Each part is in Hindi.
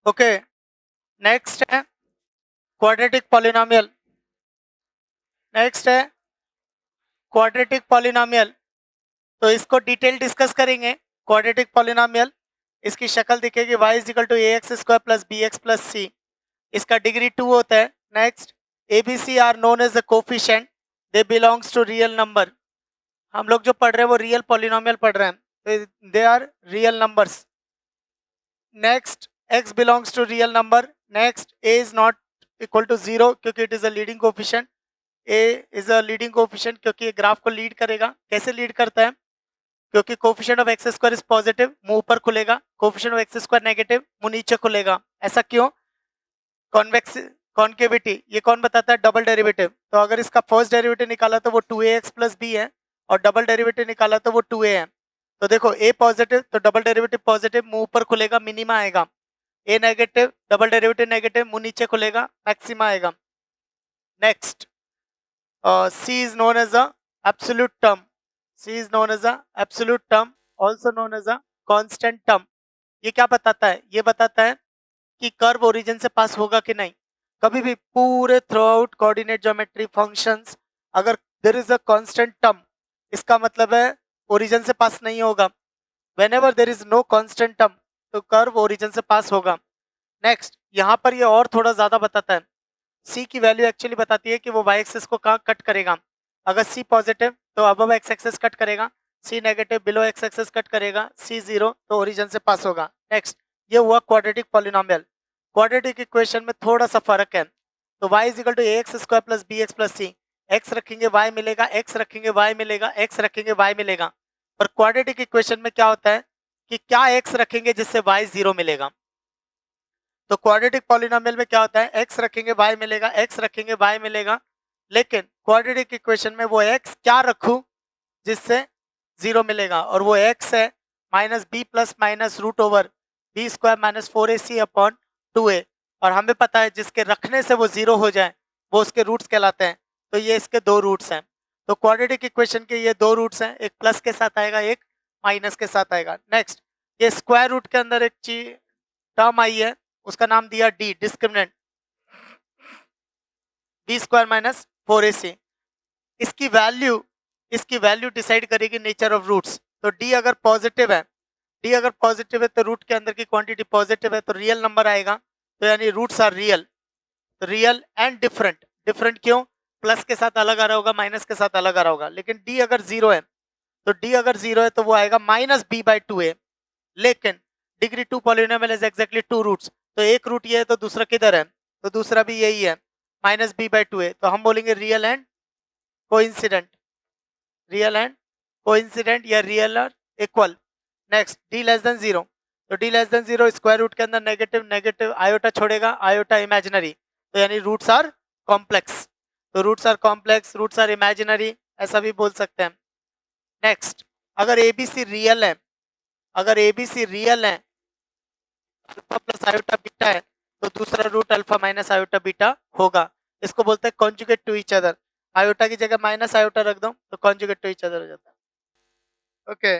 ओके, नेक्स्ट है क्वाड्रेटिक पॉलिनोमियल। नेक्स्ट है क्वाड्रेटिक पॉलिनोमियल। तो इसको डिटेल डिस्कस करेंगे। क्वाड्रेटिक पॉलिनोमियल, इसकी शक्ल दिखेगी y is equal to A x square plus B x plus C. इसका डिग्री 2 होता है। Next, A B C are known as a coefficient, they belongs to real number. हम लोग जो पढ़ रहे हैं वो रियल पॉलिनोमियल पढ़ रहे हैं, they are real numbers. Next, x belongs to real number. Next, a is not equal to 0 क्योंकि it is a leading coefficient. a is a leading coefficient क्योंकि ये ग्राफ को लीड करेगा। कैसे लीड करता है? क्योंकि coefficient of x square is positive, मुंह ऊपर खुलेगा। Coefficient of x square negative, मुंह नीचे खुलेगा। ऐसा क्यों? कॉन्वेक्स कॉन्केविटी, ये कौन बताता है? Double derivative. तो अगर इसका फर्स्ट डेरिवेटिव निकाला तो वो 2ax प्लस बी है, और डबल डेरिवेटिव निकाला तो वो 2a है। तो देखो, a पॉजिटिव तो डबल डेरिवेटिव पॉजिटिव, मुंह ऊपर खुलेगा, मिनिमा आएगा। A negative, double derivative negative, मुंह नीचे खुलेगा, मैक्सिमा आएगा। Next, C is known as a absolute term. C is known as a absolute term, also known as a constant term. ये क्या बताता है? ये बताता है कि कर्व ओरिजिन से पास होगा कि नहीं। कभी भी पूरे throughout coordinate geometry functions, अगर there is a constant term, इसका मतलब है ओरिजिन से पास नहीं होगा। Whenever there is no constant term, तो कर्व ओरिजिन से पास होगा। नेक्स्ट, यहाँ पर ये और थोड़ा ज्यादा बताता है। सी की वैल्यू एक्चुअली बताती है कि वो वाई एक्सिस को कहाँ कट करेगा। अगर सी पॉजिटिव तो अबव एक्स एक्सिस कट करेगा, C negative below X axis cut करेगा, सी जीरो तो ओरिजिन से पास होगा। नेक्स्ट, ये हुआ क्वाड्रेटिक पॉलिनोमियल। क्वाड्रेटिक इक्वेशन में थोड़ा सा फर्क है। तो y is equal to A x square plus B x plus C. X रखेंगे y मिलेगा, एक्स रखेंगे y मिलेगा, एक्स रखेंगे y मिलेगा। पर क्वाड्रेटिक इक्वेशन में क्या होता है कि क्या एक्स रखेंगे जिससे y जीरो मिलेगा। तो क्वाड्रेटिक पॉलिनोमियल में क्या होता है? x रखेंगे y मिलेगा, x रखेंगे y मिलेगा। लेकिन क्वाड्रेटिक इक्वेशन में वो x क्या रखूं जिससे जीरो मिलेगा, और वो x है minus B plus minus root over B square minus 4ac upon 2a। और हमें पता है जिसके रखने से वो जीरो हो जाए वो उसके रूट्स कहलाते हैं। तो ये इसके दो रूट्स हैं। तो क्वाड्रेटिक इक्वेशन के ये दो रूट्स हैं, एक प्लस के साथ आएगा, एक माइनस के साथ आएगा। नेक्स्ट, ये स्क्वायर रूट के अंदर एक चीज टर्म आई है, उसका नाम दिया D, discriminant, B square minus 4ac। इसकी वैल्यू डिसाइड करेगी नेचर ऑफ रूट्स। तो डी अगर पॉजिटिव है, डी अगर पॉजिटिव है तो रूट के अंदर की क्वांटिटी पॉजिटिव है तो रियल नंबर आएगा। तो यानी रूट्स आर रियल। तो रियल एंड डिफरेंट। डिफरेंट क्यों? प्लस के साथ अलग आ रहा होगा, माइनस के साथ अलग आ रहा होगा। लेकिन डी अगर जीरो है, तो डी अगर जीरो है तो वो आएगा माइनस बी बाई 2a। लेकिन degree 2 polynomial is exactly 2 roots. तो एक रूट ये है तो दूसरा किधर है? तो दूसरा भी यही है, माइनस बी बाई 2a। तो हम बोलेंगे real and coincident, real and coincident या रियल और equal. Next, D less than zero. तो D less than zero, square root के अंदर नेगेटिव नेगेटिव आयोटा छोड़ेगा, आयोटा इमेजिनरी, तो यानी रूट्स आर कॉम्प्लेक्स। तो roots are complex, roots are imaginary, ऐसा भी बोल सकते हैं। नेक्स्ट, अगर एबीसी रियल है, अगर एबीसी रियल है, अल्फा प्लस आयोटा बीटा है, तो दूसरा root alpha minus iota beta होगा। इसको बोलते हैं conjugate to each other. Iota की जगह माइनस आयोटा रख दो तो कॉन्जुगेट टू ईच अदर हो जाता है। Okay,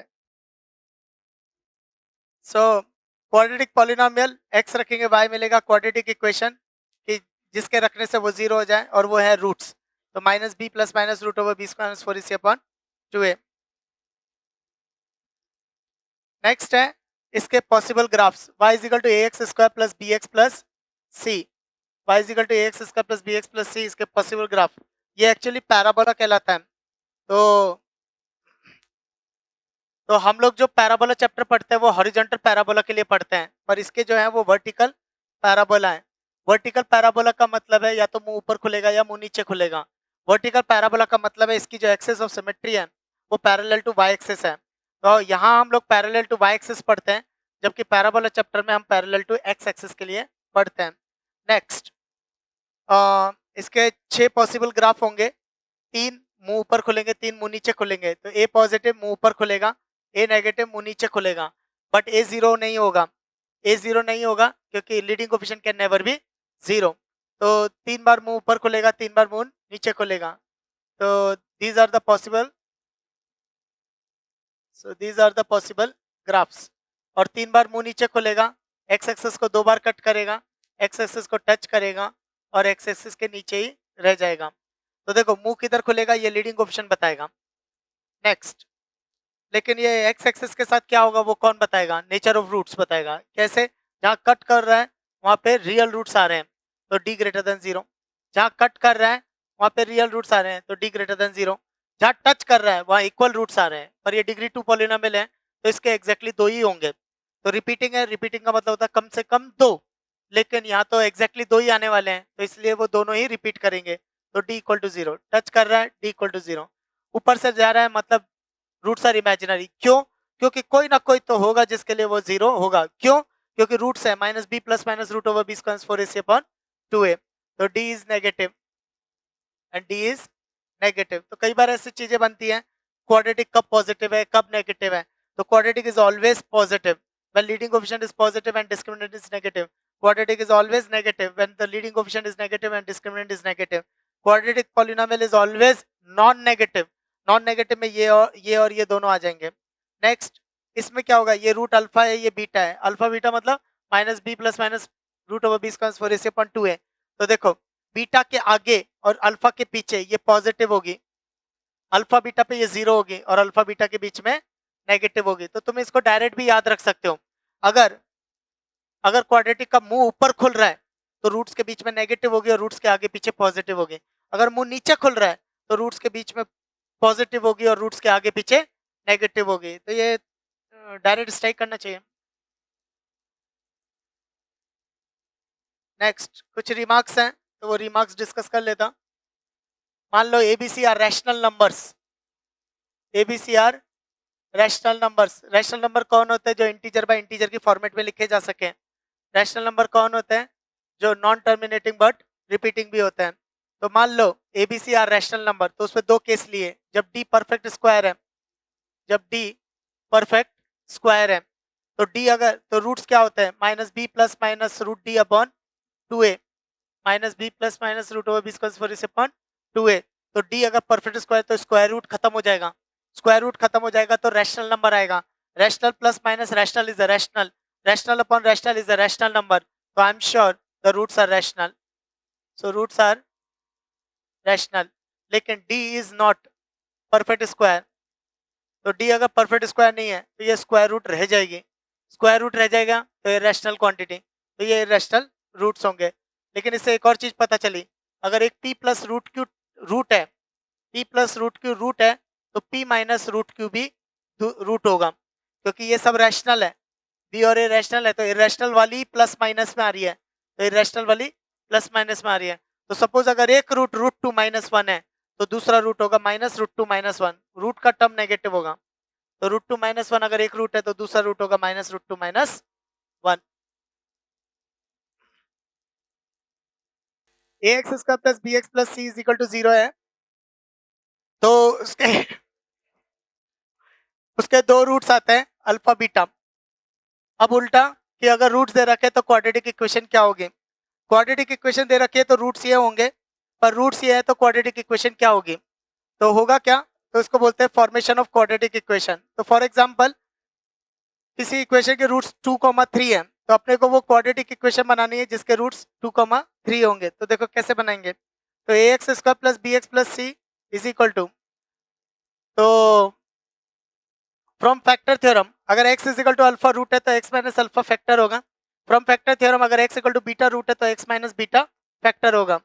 so quadratic polynomial, x रखेंगे y मिलेगा। क्वाड्रेटिक इक्वेशन कि जिसके रखने से वो जीरो हो जाए, और वो है रूट्स। तो minus B plus minus root over B square minus 4ac upon 2a। Next है इसके possible graphs. y is equal to A x square plus B x plus C. y is equal to A x square plus B x plus C, इसके पॉसिबल ग्राफ। ये एक्चुअली पैराबोला कहलाता है। तो हम लोग जो पैराबोला चैप्टर पढ़ते हैं वो हॉरिजॉन्टल पैराबोला के लिए पढ़ते हैं, पर इसके जो है वो वर्टिकल पैराबोला है। वर्टिकल पैराबोला का मतलब है या तो मुंह ऊपर खुलेगा या मुंह नीचे खुलेगा। वर्टिकल पैराबोला का मतलब है इसकी जो एक्सेस ऑफ सिमेट्री है वो पैरेलल टू वाई एक्सेस है। तो यहाँ हम लोग पैरेलल टू वाई एक्सेस पढ़ते हैं, जबकि पैराबोला चैप्टर में हम पैरेलल टू एक्स एक्सेस के लिए पढ़ते हैं। नेक्स्ट, इसके 6 पॉसिबल ग्राफ होंगे। 3 मुंह ऊपर खुलेंगे, 3 मुंह नीचे खुलेंगे। तो ए पॉजिटिव मुंह ऊपर खुलेगा, ए नेगेटिव मुंह नीचे खुलेगा। बट ए जीरो नहीं होगा, ए जीरो नहीं होगा क्योंकि leading coefficient can never B zero. तो 3 बार मुंह ऊपर खुलेगा, 3 बार मुंह नीचे खुलेगा। तो these are the possible, so these are the possible graphs. और 3 बार मुंह नीचे खुलेगा एक्स एक्सिस को 2 बार कट करेगा, एक्स एक्सिस को टच करेगा और एक्स एक्सिस के नीचे ही रह जाएगा। तो देखो मुंह किधर खुलेगा ये लीडिंग कोएफिशिएंट बताएगा। नेक्स्ट, लेकिन ये एक्स एक्सिस के साथ क्या होगा वो कौन बताएगा? नेचर ऑफ रूट्स बताएगा। कैसे? जहां कट कर रहा है वहां पे रियल रूट्स आ रहे हैं तो डी ग्रेटर देन 0, जहां कट कर रहा है वहां पे रियल रूट्स आ रहे हैं तो डी ग्रेटर देन 0, जहां टच कर रहा है वहां इक्वल रूट्स आ रहे हैं। पर ये डिग्री 2 पॉलिनोमियल है तो इसके एग्जैक्टली 2 ही होंगे। तो रिपीटिंग है, रिपीटिंग का मतलब होता है कम से कम 2, लेकिन यहाँ तो एग्जैक्टली 2 ही आने वाले हैं तो इसलिए वो दोनों ही रिपीट करेंगे। तो डी इक्वल टू 0, टच कर रहा है डी इक्वल टू 0, ऊपर से जा रहा है मतलब रूट्स आर इमेजिनरी। क्यों? क्योंकि कोई ना कोई तो होगा जिसके लिए वो 0 होगा। क्यों? क्योंकि रूट्स है minus B plus minus root over B square 4ac upon 2a। तो D is negative and D is negative. तो कई बार ऐसी चीजें बनती हैं, क्वाड्रेटिक कब पॉजिटिव है कब नेगेटिव है। तो quadratic is always positive when leading coefficient is positive and discriminant is negative. Quadratic is always negative when the leading coefficient is negative and discriminant is negative. Quadratic polynomial is always non-negative. Non-negative में ये और ये दोनों आ जाएंगे। नेक्स्ट, इसमें क्या होगा? ये रूट अल्फा है ये बीटा है। अल्फा बीटा मतलब minus B plus minus root over B square 4ac upon 2a। तो देखो बीटा के आगे और अल्फा के पीछे ये पॉजिटिव होगी, अल्फा बीटा पे ये 0 होगी और अल्फा बीटा के बीच में नेगेटिव होगी। तो तुम इसको डायरेक्ट भी याद रख सकते हो। अगर अगर क्वाड्रेटिक का मुंह ऊपर खुल रहा है तो रूट्स के बीच में नेगेटिव होगी और रूट्स के आगे पीछे पॉजिटिव होगी। अगर मुंह नीचे खुल रहा है तो रूट्स के बीच में पॉजिटिव होगी और रूट्स के आगे पीछे नेगेटिव होगी। तो ये डायरेक्ट स्ट्राइक करना चाहिए। नेक्स्ट, कुछ रिमार्क्स हैं तो वो रिमार्क्स डिस्कस कर लेता। मान लो A B C are rational numbers. A B C are rational numbers. Rational number कौन होते हैं? जो इंटीजर बाय इंटीजर की फॉर्मेट में लिखे जा सके। रैशनल नंबर कौन होते हैं? जो नॉन टर्मिनेटिंग बट रिपीटिंग भी होते हैं। तो मान लो एबीसी आर रैशनल नंबर, तो उसमें 2 केस लिए। जब डी परफेक्ट स्क्वायर है, जब डी परफेक्ट स्क्वायर है तो डी अगर तो रूट्स क्या होते हैं? Minus B plus minus root D upon 2a, minus B plus minus root over B square upon 2a। तो डी अगर परफेक्ट स्क्वायर तो स्क्वायर रूट खत्म हो जाएगा, स्क्वायर रूट खत्म हो जाएगा तो रैशनल नंबर आएगा। Rational plus minus rational is a rational, rational upon rational is a rational number. तो I am sure the roots are rational, so roots are rational. लेकिन D is not perfect square, तो डी अगर परफेक्ट स्क्वायर नहीं है तो ये स्क्वायर रूट रह जाएगी, स्क्वायर रूट रह जाएगा तो ये रैशनल क्वांटिटी, तो ये रैशनल रूट्स होंगे। लेकिन इससे एक और चीज पता चली, अगर एक p plus root Q root है, p plus root Q root है तो p माइनस रूट क्यू भी रूट होगा, क्योंकि ये सब रैशनल है। b और a रैशनल है तो इरेशनल वाली प्लस माइनस में आ रही है, तो इरेशनल वाली प्लस माइनस में आ रही है। तो सपोज अगर एक रूट रूट टू माइनस 1 है तो दूसरा रूट होगा minus root two minus 1, root का टर्म नेगेटिव होगा। तो रूट टू माइनस 1 अगर एक रूट है तो दूसरा रूट होगा minus root two minus 1। ax square plus bx plus c is equal to 0 है तो उसके उसके 2 रूट्स आते हैं अल्फा बीटा। अब उल्टा कि अगर रूट्स दे रखे तो क्वाड्रेटिक इक्वेशन क्या होगी? क्वाड्रेटिक इक्वेशन दे रखी है तो रूट्स ये होंगे, पर रूट्स ये है तो क्वाड्रेटिक इक्वेशन क्या होगी? तो होगा क्या? तो इसको बोलते हैं फॉर्मेशन ऑफ क्वाड्रेटिक इक्वेशन। तो फॉर एग्जांपल किसी इक्वेशन के रूट्स 2,3 है तो अपने को वो क्वाड्रेटिक इक्वेशन बनानी है जिसके रूट्स 2,3 होंगे। तो देखो कैसे बनाएंगे। तो ax square plus bx plus c is equal to, तो फ्रॉम फैक्टर थ्योरम अगर x is equal to alpha root है तो x माइनस अल्फा फैक्टर होगा। फ्रॉम फैक्टर थ्योरम अगर x equal to beta root है तो x माइनस बीटा फैक्टर होगा।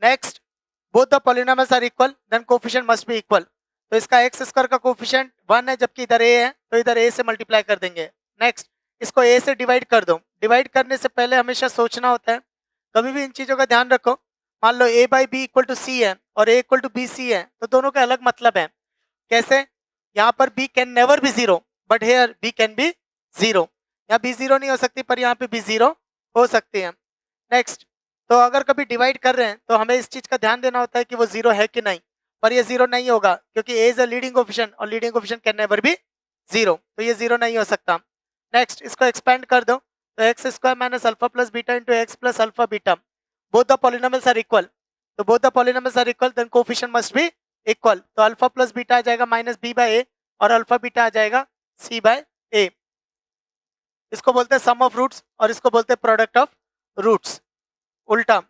Next, both the polynomials are equal then coefficient must be equal. तो इसका x स्क्वायर का कोएफिशिएंट 1 है जबकि इधर a है तो इधर a से मल्टीप्लाई कर देंगे। नेक्स्ट, इसको a से डिवाइड कर दो। डिवाइड करने से पहले हमेशा सोचना होता है, कभी भी इन चीजों का ध्यान रखो। मान लो a by B equal to C है और a equal to B C है तो दोनों का अलग मतलब है। कैसे? यहाँ पर b can never be 0 but here b can be 0। यहाँ b 0 नहीं हो सकती पर यहाँ पे b 0 हो सकती है। नेक्स्ट, तो अगर कभी डिवाइड कर रहे हैं तो हमें इस चीज का ध्यान देना होता है कि वो 0 है कि नहीं, पर ये 0 नहीं होगा क्योंकि a is a leading coefficient और leading coefficient can never be 0, तो ये 0 नहीं हो सकता। नेक्स्ट, इसको एक्सपेंड कर दो तो X square minus alpha plus beta into X plus alpha beta, both the polynomials are equal. तो both the polynomials are equal then coefficient must be equal. तो अल्फा प्लस बीटा आ जाएगा माइनस बी बाय ए और अल्फा बीटा आ जाएगा सी बाय ए। इसको बोलते हैं सम ऑफ रूट्स और इसको बोलते हैं प्रोडक्ट ऑफ रूट्स। उल्टा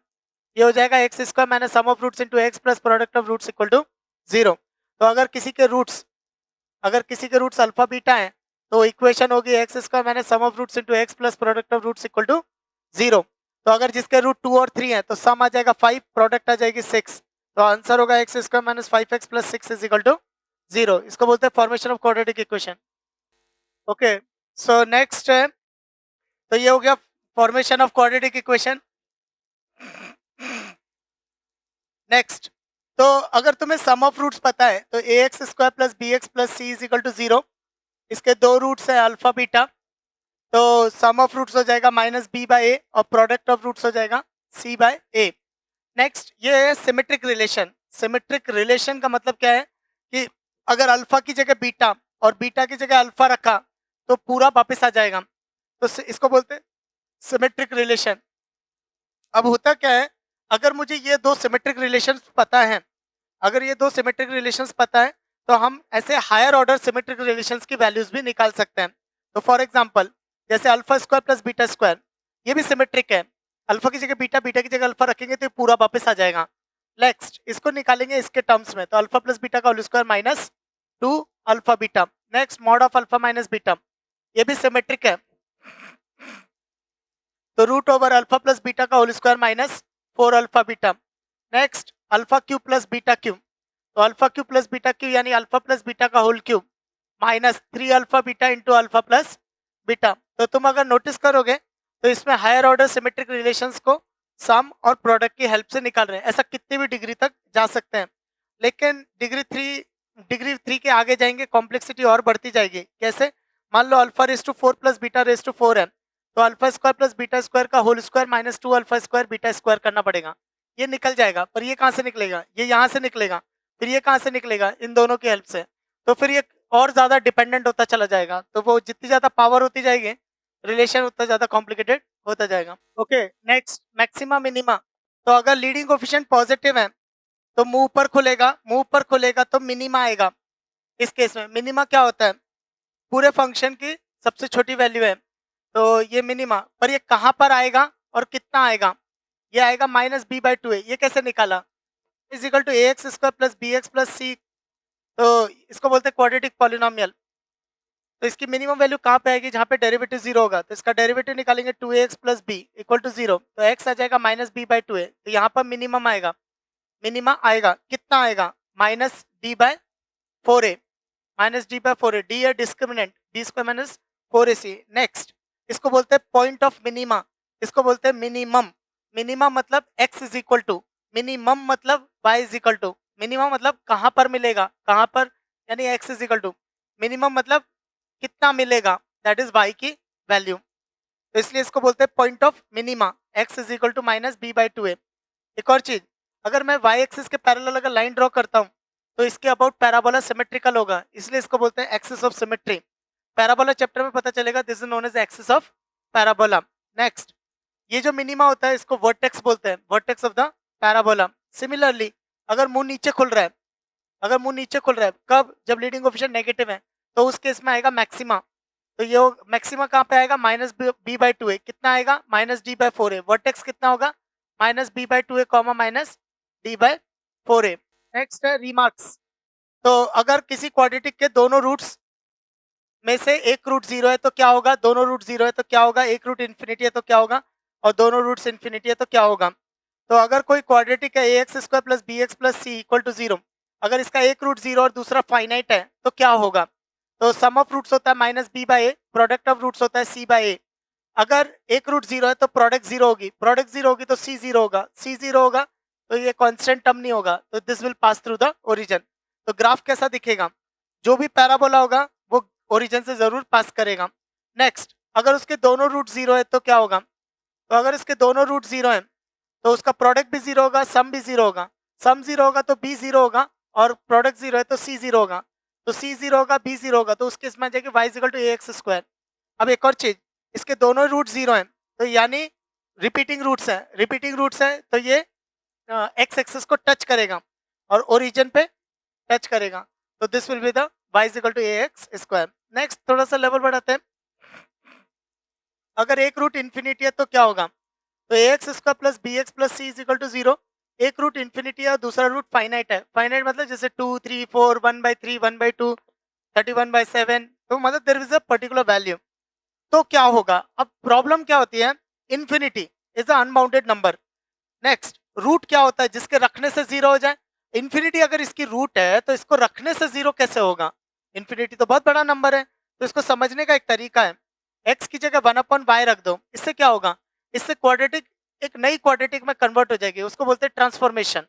ये हो जाएगा X square minus sum of roots into X plus product of roots equal to 0। तो अगर किसी के रूट्स अल्फा बीटा है तो इक्वेशन होगी X square minus sum of roots into X plus product of roots equal to 0। तो अगर जिसके रूट 2 और 3 है तो सम आ जाएगा 5, प्रोडक्ट आ जाएगी 6। तो आंसर होगा x square minus 5x plus 6 is equal to 0। इसको बोलते हैं formation of quadratic equation. Okay, so next है, तो ये हो गया formation of quadratic equation. Next, तो अगर तुम्हें सम ऑफ रूट्स पता है तो a x square plus B x plus C is equal to 0। इसके दो रूट्स है अल्फा बीटा, तो सम ऑफ रूट्स हो जाएगा माइनस बी बाई ए और प्रोडक्ट ऑफ रूट्स हो जाएगा सी बाय ए। नेक्स्ट, ये है सिमेट्रिक रिलेशन। सिमेट्रिक रिलेशन का मतलब क्या है कि अगर अल्फा की जगह बीटा और बीटा की जगह अल्फा रखा तो पूरा वापस आ जाएगा, तो इसको बोलते हैं सिमेट्रिक रिलेशन। अब होता क्या है, अगर मुझे ये दो सिमेट्रिक रिलेशंस पता है, अगर ये दो सिमेट्रिक रिलेशंस पता है तो हम ऐसे हायर ऑर्डर सिमेट्रिक रिलेशंस की वैल्यूज भी निकाल सकते हैं। तो फॉर एग्जांपल जैसे alpha square plus beta square, ये भी सिमेट्रिक है। अल्फा की जगह बीटा, बीटा की जगह अल्फा रखेंगे तो ये पूरा वापस आ जाएगा। नेक्स्ट, इसको निकालेंगे इसके टर्म्स में, तो अल्फा प्लस बीटा का whole square minus 2 alpha beta. Next, mod of alpha minus beta, ये भी सिमेट्रिक है, तो root over alpha plus beta का whole square minus 4 alpha beta. Next, alpha cube plus beta cube, तो alpha cube plus beta cube यानी अल्फा प्लस बीटा का whole cube minus 3 alpha beta into alpha plus beta. तो तुम अगर नोटिस करोगे तो इसमें हायर ऑर्डर सिमेट्रिक रिलेशंस को सम और प्रोडक्ट की हेल्प से निकाल रहे हैं। ऐसा कितनी भी डिग्री तक जा सकते हैं, लेकिन डिग्री थ्री के आगे जाएंगे कॉम्प्लेक्सिटी और बढ़ती जाएगी। कैसे, मान लो alpha raise to 4 plus beta raise to 4 है, तो alpha square plus beta square का whole square minus 2 alpha square beta square करना पड़ेगा। ये निकल जाएगा, पर ये कहाँ से निकलेगा, ये यहाँ से निकलेगा, फिर ये कहाँ से निकलेगा, इन दोनों की हेल्प से। तो फिर ये और ज्यादा डिपेंडेंट होता चला जाएगा, तो वो जितनी ज्यादा पावर होती जाएगी रिलेशन उतना ज्यादा कॉम्प्लिकेटेड होता जाएगा। Okay, next, maxima minima. तो अगर लीडिंग कोफिशिएंट पॉजिटिव है तो मुंह ऊपर खुलेगा, मुंह ऊपर खुलेगा तो मिनिमा आएगा। इस केस में मिनिमा क्या होता है, पूरे फंक्शन की सबसे छोटी वैल्यू है, तो ये मिनिमा। पर ये कहाँ पर आएगा और कितना आएगा, ये आएगा माइनस बी बाई 2 है। ये कैसे निकाला, is equal to A x square plus B x plus c, तो इसको बोलते हैं क्वाड्रेटिक पॉलिनोमियल। तो इसकी मिनिमम वैल्यू कहाँ पे आएगी, जहाँ पे डेरिवेटिव 0 होगा, तो इसका डेरिवेटिव निकालेंगे 2ax plus B equal to 0, तो x आ जाएगा माइनस बी बाई 2a। तो यहाँ पर मिनिमम आएगा, मिनिमा आएगा कितना आएगा, minus d by 4a, minus d by 4a, d है discriminant, d square minus 4ac। Next, इसको बोलते हैं पॉइंट ऑफ मिनिमा, इसको बोलते हैं मिनिमम। मिनिमम मतलब x is equal to, minimum मतलब y is equal to, minimum मतलब कहाँ पर मिलेगा, कहाँ पर, यानी x is equal to, minimum मतलब कितना मिलेगा, दैट इज y की वैल्यू। तो इसलिए इसको बोलते हैं point of minima, x is equal to minus B by 2a। एक और चीज, अगर मैं y एक्सिस के पैरेलल अगर लाइन ड्रॉ करता हूँ तो इसके अबाउट पैराबोला सिमेट्रिकल होगा, इसलिए इसको बोलते हैं axis of symmetry. Parabola chapter में पता चलेगा, this is known as axis of parabola. Next, ये जो मिनिमा होता है इसको वर्टेक्स बोलते हैं, vertex of the parabola. Similarly अगर मुंह नीचे खुल रहा है, अगर मुंह नीचे खुल रहा है कब, जब लीडिंग कोएफिशिएंट नेगेटिव है, तो उस केस में आएगा मैक्सिमा। तो ये मैक्सिमा कहाँ पे आएगा, माइनस बी बाई 2a, कितना आएगा, minus D by 4a। Vertex कितना होगा, minus B by 2a comma minus D by 4a। Next है रिमार्क्स। तो अगर किसी क्वाड्रेटिक के दोनों रूट्स में से एक रूट 0 है तो क्या होगा, दोनों रूट 0 है तो क्या होगा, एक रूट इन्फिनिटी है तो क्या होगा, और दोनों रूट्स इन्फिनिटी है तो क्या होगा। तो अगर कोई क्वाड्रेटिक है a x square plus B x plus c equal to 0, अगर इसका एक रूट 0 और दूसरा फाइनाइट है तो क्या होगा, तो सम ऑफ रूट्स होता है minus B by A, product of roots होता है सी बाई ए। अगर एक रूट 0 है तो प्रोडक्ट 0 होगी, प्रोडक्ट 0 होगी तो सी 0 होगा, सी 0 होगा तो ये कांस्टेंट टर्म नहीं होगा, तो this will pass through the origin. तो ग्राफ कैसा दिखेगा, जो भी पैराबोला होगा वो ओरिजिन से जरूर पास करेगा। नेक्स्ट, अगर उसके दोनों रूट 0 है तो क्या होगा, तो अगर इसके दोनों रूट 0 है तो उसका प्रोडक्ट भी 0 होगा, सम भी 0 होगा, सम 0 होगा तो बी 0 होगा, और प्रोडक्ट 0 है तो सी 0 होगा, तो सी 0 होगा बी 0 होगा, तो उस केस में आ जाएगी Y equal to A x square. अब एक और चीज, इसके दोनों रूट 0 हैं तो यानी रिपीटिंग रूट्स है, रिपीटिंग रूट्स है तो ये एक्स एक्सिस को टच करेगा और ओरिजिन पे टच करेगा, तो this will be the Y equal to A x square. Next, थोड़ा सा लेवल बढ़ाते हैं। अगर एक रूट इन्फिनिटी है तो क्या होगा, तो ax square plus B x plus C is equal to 0। एक रूट इन्फिनिटी है, दूसरा रूट फाइनाइट है। फाइनाइट मतलब जैसे 2 3 4 1/3 1/2 31/7, तो मतलब there is a particular value. तो क्या होगा, अब प्रॉब्लम क्या होती है, infinity is a unbounded number. Next, root क्या होता है जिसके रखने से जीरो हो जाए। इन्फिनिटी अगर इसकी रूट है तो इसको रखने से जीरो कैसे होगा, इन्फिनिटी तो बहुत बड़ा नंबर है। तो इसको समझने का एक तरीका है, एक्स की जगह 1/y रख दो। इससे क्या होगा, इससे क्वाड्रेटिक एक नई क्वाड्रेटिक में कन्वर्ट हो जाएगी, उसको बोलते हैं ट्रांसफॉर्मेशन।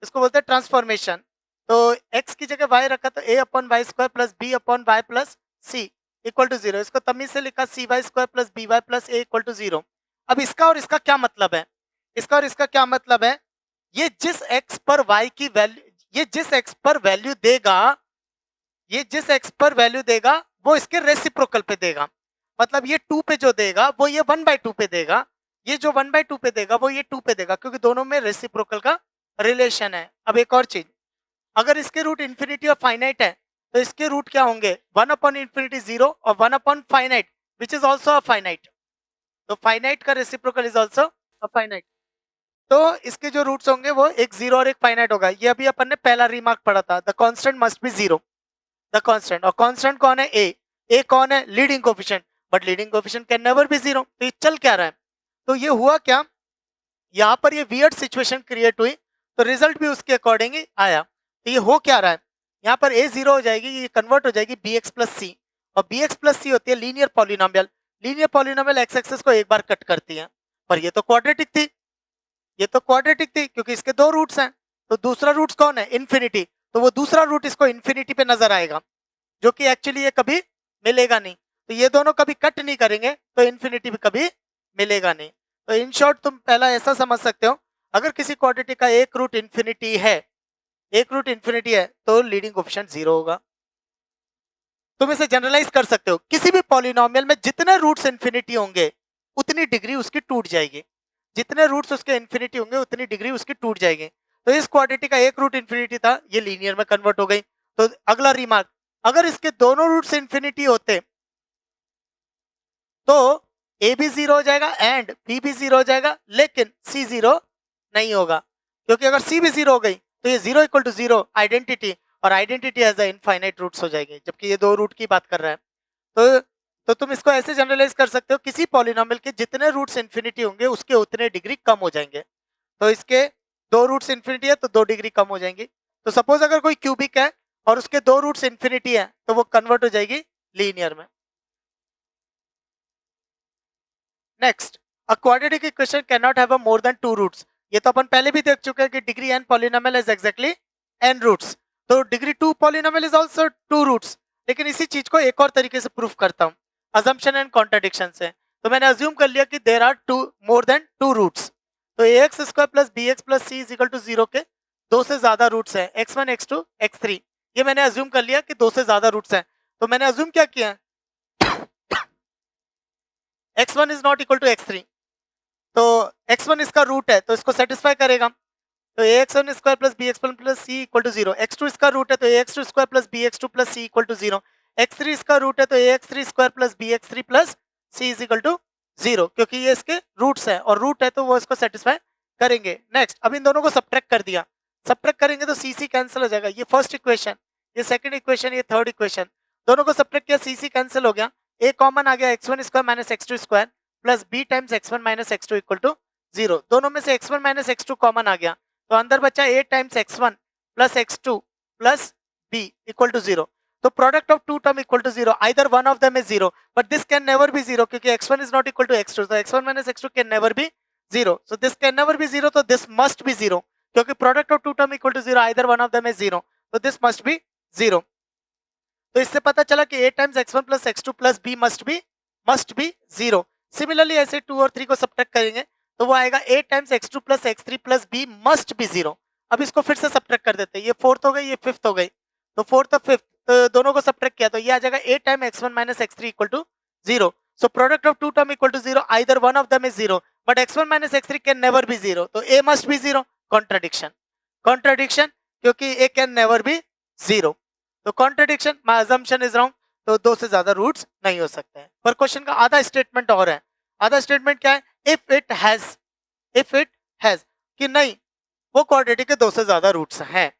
इसको बोलते हैं ट्रांसफॉर्मेशन। तो एक्स की जगह वाई रखा तो a/y² plus b/y plus c equal to 0। इसको तमीज से लिखा cy² plus by plus a equal to 0। अब इसका और इसका क्या मतलब है, इसका और इसका क्या मतलब है, ये जिस x पर y की वैल्यू, ये जिस x पर वैल्यू देगा, ये जिस x पर वैल्यू देगा वो इसके रेसिप्रोकल पे देगा। मतलब ये 2 पे जो देगा वो ये 1/2 पे देगा, ये जो 1/2 पे देगा वो ये 2 पे देगा, क्योंकि दोनों में रेसिप्रोकल का रिलेशन है। अब एक और चीज, अगर इसके रूट इन्फिनिटी और फाइनाइट है तो इसके रूट क्या होंगे, 1/∞ 0 और 1/फाइनाइट which is also a finite. तो फाइनाइट का reciprocal is also a finite. तो इसके जो रूट्स होंगे वो एक 0 और एक फाइनाइट होगा। ये अभी अपन ने पहला रिमार्क पढ़ा था, the constant must be 0, the constant. और कांस्टेंट कौन है, ए कौन है, leading coefficient, but leading coefficient can never be 0। तो ये चल क्या रहा है, तो ये हुआ क्या, यहाँ पर ये वियर्ड सिचुएशन क्रिएट हुई, तो रिजल्ट भी उसके अकॉर्डिंग ही आया। तो ये हो क्या रहा है, यहाँ पर a 0 हो जाएगी, ये कन्वर्ट हो जाएगी bx प्लस सी, और bx प्लस सी होती है linear polynomial. Linear polynomial x axis को एक बार कट करती है, पर ये तो क्वाड्रेटिक थी, ये तो क्वाड्रेटिक थी क्योंकि इसके दो रूट्स हैं। तो दूसरा रूट्स कौन है, इन्फिनिटी, तो वो दूसरा रूट इसको इन्फिनिटी पे नजर आएगा, जो कि एक्चुअली ये कभी मिलेगा नहीं। तो ये दोनों कभी कट नहीं करेंगे तो इन्फिनिटी भी कभी मिलेगा नहीं। तो इन शॉर्ट तुम पहला ऐसा समझ सकते हो, अगर किसी क्वाड्रेटिक का एक रूट इन्फिनिटी है, एक रूट इन्फिनिटी है तो लीडिंग कोएफिशिएंट 0 होगा। तुम इसे जनरलाइज कर सकते हो, किसी भी पॉलिनोमियल में जितने रूट्स इन्फिनिटी होंगे उतनी डिग्री उसकी टूट जाएगी, जितने रूट्स उसके इन्फिनिटी होंगे उतनी डिग्री उसकी टूट जाएगी। तो इस क्वाड्रेटिक का एक रूट इन्फिनिटी था, ये लीनियर में कन्वर्ट हो गई। तो अगला रिमार्क, अगर इसके दोनों रूट्स इन्फिनिटी होते तो ए भी 0 हो जाएगा एंड बी भी 0 हो जाएगा, लेकिन सी 0 नहीं होगा, क्योंकि अगर सी भी 0 हो गई तो ये 0 इक्वल टू 0 आइडेंटिटी, और identity as a infinite roots हो जाएगी, जबकि ये दो रूट की बात कर रहा है। तो तुम इसको ऐसे जनरलाइज कर सकते हो, किसी पॉलिनोमियल के जितने रूट्स इन्फिनिटी होंगे उसके उतने डिग्री कम हो जाएंगे। तो इसके दो रूट्स इन्फिनिटी है तो 2 डिग्री कम हो जाएंगी। तो सपोज अगर कोई क्यूबिक है और उसके दो रूट्स इन्फिनिटी है तो वो कन्वर्ट हो जाएगी लीनियर में। Next, a quadratic equation can not have a more than 2 roots. ये तो अपन पहले भी देख चुके हैं कि degree n polynomial is exactly n roots, तो degree 2 polynomial is also 2 roots. लेकिन इसी चीज को एक और तरीके से प्रूफ करता हूं, अजम्पशन एंड कॉन्ट्रडिक्शन से। तो मैंने अज्यूम कर लिया कि there are two more than 2 roots, तो ax² plus bx plus c is equal to 0 के दो से ज्यादा रूट्स हैं, x1 x2 x3। ये मैंने अज्यूम कर लिया कि दो से ज्यादा रूट्स हैं। तो मैंने अज्यूम क्या किया, x1 is not equal to x3, तो x1 इसका रूट है तो इसको सेटिस्फाई करेगा। तो ax1 square plus bx1 plus c equal to 0। x2 इसका रूट है तो ax2 square plus bx2 plus c equal to 0। x3 इसका रूट है तो ax3 square plus bx3 plus c is equal to 0, क्योंकि ये इसके रूट्स है और रूट है तो वो इसको सेटिस्फाई करेंगे। नेक्स्ट, अब इन दोनों को सब्ट्रैक्ट कर दिया, सब्ट्रैक्ट करेंगे तो सी कैंसिल हो जाएगा। ये फर्स्ट इक्वेशन, ये सेकंड इक्वेशन, ये थर्ड इक्वेशन, दोनों को सब्ट्रैक्ट किया, सी कैंसिल हो गया। a कॉमन आ गया, x1 square minus x2 square plus b times x1 minus x2 equal to 0। दोनों में से x1 माइनस x2 कॉमन आ गया, तो अंदर बचा a times x1 plus x2 plus b equal to 0। तो product of two term equal to 0, either one of them is 0, but this can never be 0 क्योंकि x1 is not equal to x2, तो x1 minus x2 can never be 0, so this can never be 0, तो दिस मस्ट बी 0, क्योंकि product of two term equal to 0, either one of them is 0, तो दिस मस्ट बी 0। तो इससे पता चला कि a times x1 plus x2 plus b must be 0। Similarly ऐसे 2 और 3 को सब्ट्रैक्ट करेंगे तो वो आएगा a times x2 plus x3 plus b must be 0। अब इसको फिर से सब्ट्रैक्ट कर देते हैं, ये फोर्थ हो गई, ये फिफ्थ हो गई, तो फोर्थ और फिफ्थ तो दोनों को सब्ट्रैक्ट किया तो ये आ जाएगा a time x1 minus x3 equal to 0। So product of two term equal to 0, either one of them is 0, but x1 minus x3 can never be 0, तो a must be 0। Contradiction, contradiction, क्योंकि a कैन नेवर बी 0, तो contradiction, my assumption is wrong, तो दो से ज्यादा रूट्स नहीं हो सकते हैं। पर क्वेश्चन का आधा स्टेटमेंट और है, अदर स्टेटमेंट क्या है, इफ इट हैज कि नहीं वो क्वाड्रेटिक के दो से ज्यादा रूट्स हैं।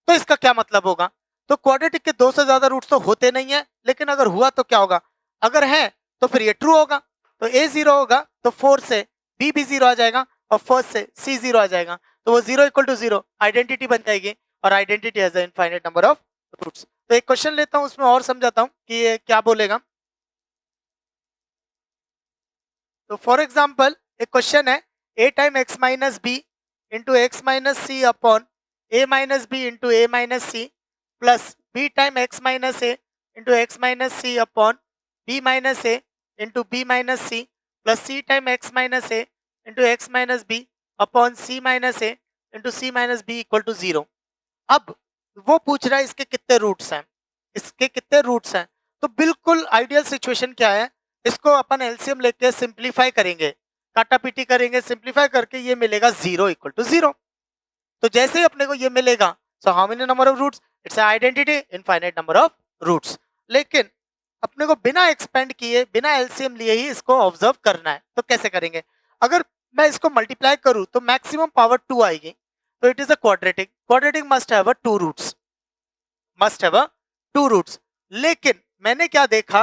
तो इसका क्या मतलब होगा, तो क्वाड्रेटिक के दो से ज्यादा रूट्स तो होते नहीं है, लेकिन अगर हुआ तो क्या होगा, अगर है तो फिर ये ट्रू होगा, तो ए 0 होगा तो 4 से बी भी 0 आ जाएगा और फर्स्ट से सी 0 आ जाएगा, तो वो 0 इक्वल टू 0 आइडेंटिटी बन जाएगी और identity has a infinite number of roots. तो एक क्वेश्चन लेता हूं, उसमें और समझाता हूं कि ये क्या बोलेगा। तो फॉर एग्जाम्पल एक क्वेश्चन है, a time x minus b into x minus c upon a minus b into a minus c plus b time x minus a into x minus c upon b minus a into b minus c plus c time x minus a into x minus b upon c minus a into c minus b equal to 0। अब वो पूछ रहा है इसके कितने रूट्स हैं, इसके कितने रूट्स हैं। तो बिल्कुल आइडियल सिचुएशन क्या है, इसको अपन एलसीएम लेके सिंप्लीफाई करेंगे, काटा पीटी करेंगे, सिंप्लीफाई करके ये मिलेगा 0 इक्वल टू 0। तो जैसे ही अपने को ये मिलेगा, so how many number of roots, it's identity infinite number of roots. लेकिन अपने को बिना एक्सपेंड किए बिना एलसीएम लिए ही इसको ऑब्जर्व करना है। तो कैसे करेंगे, अगर मैं इसको मल्टीप्लाई करूं तो मैक्सिमम पावर 2 आएगी, तो it is a quadratic, quadratic must have a 2 roots, must have a 2 roots. लेकिन मैंने क्या देखा,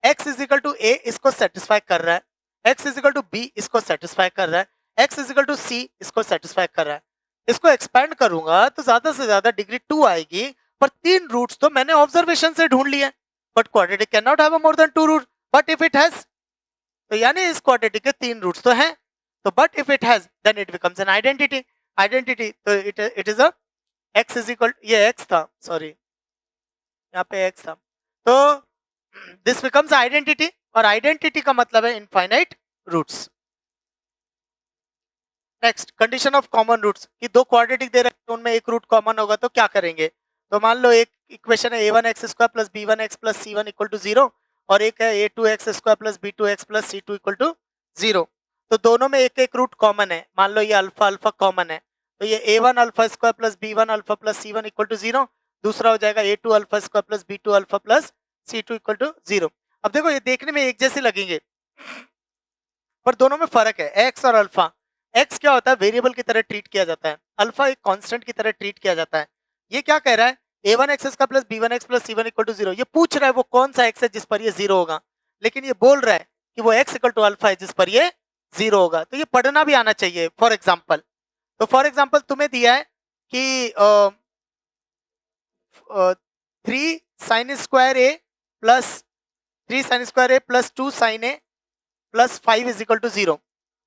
x is equal to a इसको सेटिस्फाई कर रहा है, x is equal to b इसको सेटिस्फाई कर रहा है, x is equal to c इसको सेटिस्फाई कर रहा है। इसको एक्सपेंड करूंगा तो ज्यादा से ज्यादा डिग्री 2 आएगी, पर 3 रूट्स तो मैंने ऑब्जर्वेशन से ढूंढ लिए, but quadratic can not have more than 2 root, but if it has, तो यानी इस क्वाड्रेटिक के 3 रूट्स तो हैं, तो but if it has then it becomes an identity, identity तो it is a x is equal, ये x था सॉरी, यहाँ पे x था, तो दिस बिकम्स आइडेंटिटी, और आइडेंटिटी का मतलब है infinite roots. Next, condition of common roots, कि दो क्वाड्रेटिक दे रखे हैं उनमें एक रूट कॉमन होगा तो क्या करेंगे। तो मान लो एक इक्वेशन है a1x² plus b1x plus c1 equal to 0, और एक है a2x² plus b2x plus c2 equal to 0। तो दोनों में एक एक रूट कॉमन है, मान लो ये अल्फा अल्फा कॉमन है, तो ये a1 alpha square plus b1 alpha plus c1 equal to 0, दूसरा हो जाएगा a2 alpha square plus b2 alpha plus c2 equal to 0। अब देखो ये देखने में एक जैसे लगेंगे, पर दोनों में फर्क है, एक्स और अल्फा। एक्स क्या होता है, वेरिएबल की तरह ट्रीट किया जाता है, अल्फा एक कांस्टेंट की तरह ट्रीट किया जाता है। ये क्या कह रहा है, a1x का plus b1x plus c1 equal to 0, ये पूछ रहा है वो कौन सा x है जिस पर ये 0 होगा, लेकिन ये बोल रहा है कि वो x इक्वल टू अल्फा है जिस पर ये 0 होगा। तो ये पढ़ना भी आना चाहिए। फॉर एग्जाम्पल, तो फॉर एग्जाम्पल तुम्हें दिया है कि 3 sine square a plus 2 sine a plus 5 is equal to 0,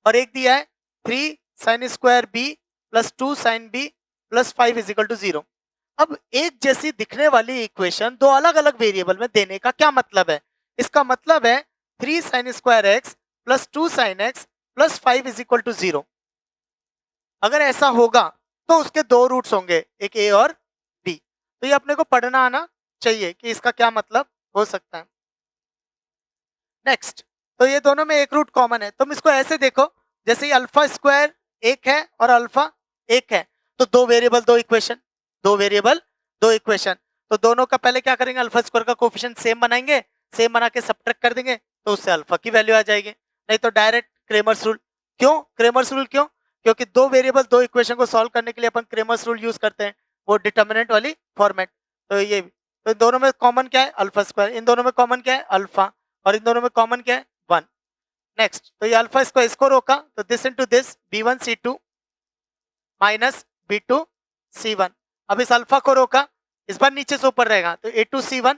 और एक दिया है 3 sine square b plus 2 sine b plus 5 is equal to 0। अब एक जैसी दिखने वाली इक्वेशन दो अलग अलग वेरिएबल में देने का क्या मतलब है, इसका मतलब है 3 sine square x plus 2 sine x plus 5 is equal to 0। अगर ऐसा होगा तो उसके दो रूट्स होंगे, एक ए और बी। तो ये अपने को पढ़ना आना चाहिए कि इसका क्या मतलब हो सकता है। नेक्स्ट, तो ये दोनों में एक रूट कॉमन है, तुम इसको ऐसे देखो जैसे ही अल्फा स्क्वायर एक है और अल्फा एक है, तो दो वेरिएबल दो इक्वेशन, दो वेरिएबल दो इक्वेशन। तो दोनों का पहले क्या करेंगे, अल्फा स्क्वायर का कोफिशिएंट सेम बनाएंगे, सेम बना के सब्ट्रैक्ट कर देंगे, तो उससे अल्फा की वैल्यू आ जाएगी। नहीं तो डायरेक्ट क्रेमर्स रूल। क्यों क्रेमर्स रूल, क्यों, क्योंकि दो वेरिएबल दो इक्वेशन को सॉल्व करने के लिए अपन क्रेमर्स रूल यूज करते हैं, वो डिटर्मिनेंट वाली फॉर्मेट। तो ये, तो इन दोनों में कॉमन क्या है, अल्फा स्क्वायर, इन दोनों में कॉमन क्या है, अल्फा, और इन दोनों में कॉमन क्या है, 1। नेक्स्ट, तो ये अल्फा स्क्वायर इसको रोका, तो this into this b1 c2 minus b2 c1। अब इस अल्फा को रोका, इस बार नीचे से ऊपर रहेगा, तो a2 c1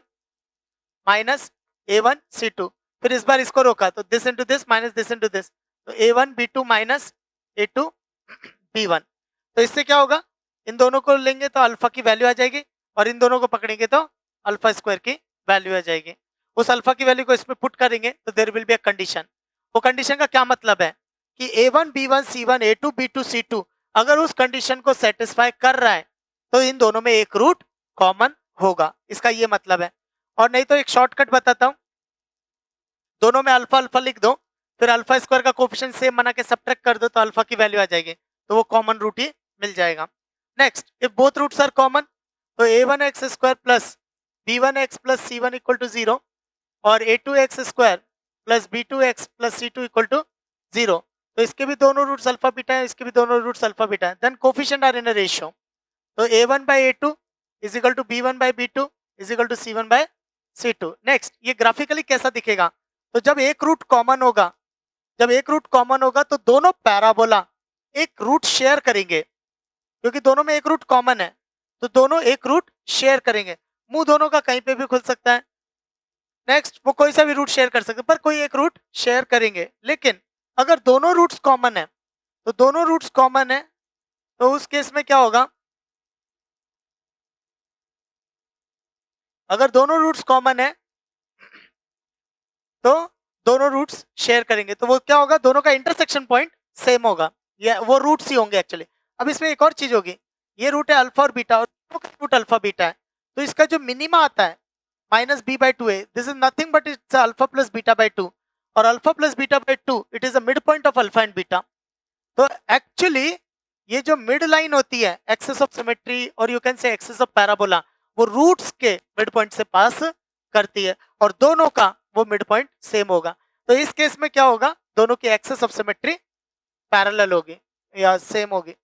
minus a1 c2। फिर इस बार इसको रोका, तो this into this minus this into this, तो a1 b2 minus a2 b1। तो इससे क्या होगा, इन दोनों को लेंगे तो अल्फा की वैल्यू आ जाएगी, और इन दोनों को पकड़ेंगे तो अल्फा स्क्वायर की वैल्यू आ जाएगी। उस अल्फा की वैल्यू को इसमें पुट करेंगे तो there will be a condition. वो कंडीशन का क्या मतलब है कि a1 b1 c1 a2 b2 c2 अगर उस कंडीशन को सेटिस्फाई कर रहा है तो इन दोनों में एक रूट कॉमन होगा, इसका ये मतलब है। और नहीं तो एक शॉर्टकट बताता हूं, दोनों में अल्फा अल्फा लिख दो, फिर अल्फा स्क्वायर का कोफिशिएंट सेम बना के सब्ट्रैक्ट कर दो, तो अल्फा की वैल्यू आ जाएगी, तो वो कॉमन रूट ही मिल जाएगा। Next, if both roots are common, तो a1x square plus b1x plus c1 equal to 0 और a2x square plus b2x plus c2 equal to 0, तो इसके भी दोनों रूट्स अल्फा बीटा है, इसके भी दोनों रूट्स अल्फा बीटा है। Then coefficient are in a ratio, तो a1 by a2 is equal to b1 by b2 is equal to c1 by c2। Next, ये ग्राफिकली कैसा दिखेगा? तो जब एक रूट कॉमन होगा, जब एक रूट कॉमन होगा तो दोनों पैराबोला एक रूट शेयर करेंगे, क्योंकि दोनों में एक रूट कॉमन है, तो दोनों एक रूट शेयर करेंगे। मुंह दोनों का कहीं पे भी खुल सकता है। नेक्स्ट, वो कोई सा भी रूट शेयर कर सकते हैं, पर कोई एक रूट शेयर करेंगे। लेकिन अगर दोनों रूट्स कॉमन है, तो दोनों रूट्स कॉमन है, तो उस केस में क्या होगा? अगर दोनों रूट्स कॉमन है तो दोनों रूट्स शेयर करेंगे, तो वो क्या होगा? दोनों का इंटरसेक्शन पॉइंट सेम होगा, ये वो रूट्स ही होंगे एक्चुअली। अब इसमें एक और चीज होगी, ये रूट है अल्फा और बीटा, और रूट अल्फा बीटा है, तो इसका जो मिनिमा आता है माइनस बी बाई टू है, this is nothing but it's alpha plus beta by two, और alpha plus beta by two it is a mid point of alpha and beta. तो एक्चुअली ये जो मिड लाइन होती है एक्सेस ऑफ सिमेट्री और you can say axis of parabola, वो रूट्स के मिड पॉइंट से पास करती है, और दोनों का वो मिड पॉइंट सेम होगा। तो इस केस में क्या होगा? दोनों की एक्सेस ऑफ सिमेट्री पैरेलल होगी या सेम होगी।